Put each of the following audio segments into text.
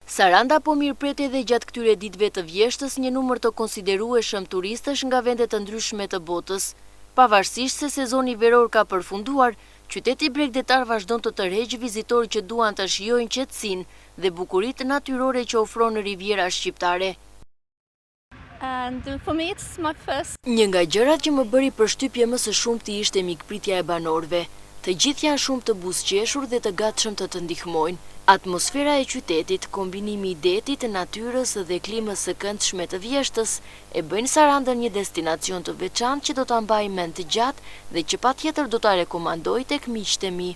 Saranda po mirëpret edhe gjatë këtyre ditëve të vjeshtës një numër të konsiderueshëm turistësh nga vende të ndryshme të botës. Pavarësisht se sezoni veror ka përfunduar, qyteti bregdetar vazhdon të tërheqë vizitorë që duan të shijojnë qetësinë dhe bukuritë natyrore që ofron Riviera shqiptare. Një nga gjërat që më bëri përshtypje më së shumti ishte mikpritja e banorëve. Të gjithë janë shumë të buzëqeshur dhe të gatshëm të ndihmojnë. Atmosfera e qytetit, kombinimi i detit, natyrës dhe klimës së këndshme të vjeshtës e bëjnë Sarandën një destinacion të veçantë që do ta mbaj mend të gjatë dhe që patjetër do ta rekomandoj tek miqtë e mi.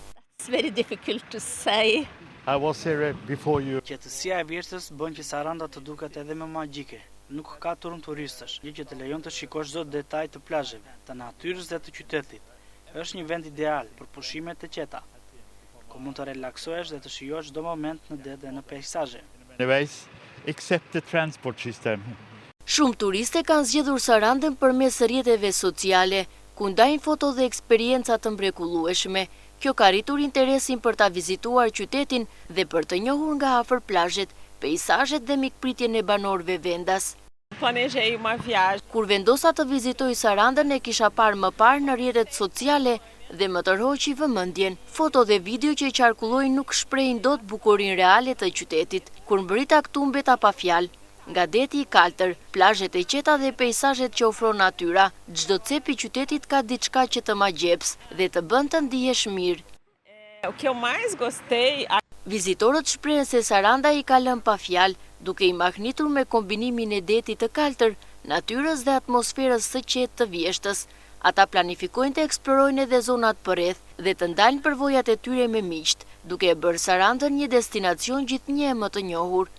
Qetësia e vjeshtës bën që Saranda të duket edhe më magjike. Nuk ka turm turistësh, gjë që të lejon të shikosh çdo detaj të plazheve, të natyrës dhe të qytetit. Është një vend ideal për pushime të qeta, ku mund të relaksohesh dhe të shijosh çdo moment në det dhe në peizazhe. Shumë turiste kanë zgjedhur Sarandën përmes rrjeteve sociale, ku ndajnë foto dhe eksperienca të mrekullueshme. Kjo ka rritur interesin për ta vizituar qytetin dhe për të njohur nga afër plazhet, peizazhet dhe mikpritjen e banorëve vendas. Kur vendosa të vizitoj Sarandën e kisha parë më parë në rrjetet sociale dhe më tërhoqi vëmendjen. Foto dhe video që qarkullojnë nuk shprehin dot bukurinë reale të qytetit. Kur mbrita këtu mbeta pa fjalë. Nga deti i kaltër, plazhet e qeta dhe peizazhet që ofron natyra, çdo cep i qytetit ka diçka që të magjeps dhe të bën të ndihesh mirë. Vizitorët shprehen se Saranda i ka lënë pa fjalë, duke i mahnitur me kombinimin e detit të kaltër, natyrës dhe atmosferës së qetë të vjeshtës. Ata planifikojnë të eksplorojnë edhe zonat përreth dhe të ndalnë përvojat e tyre me miqt, duke e bërë Sarandën një destinacion gjithnjë më të njohur.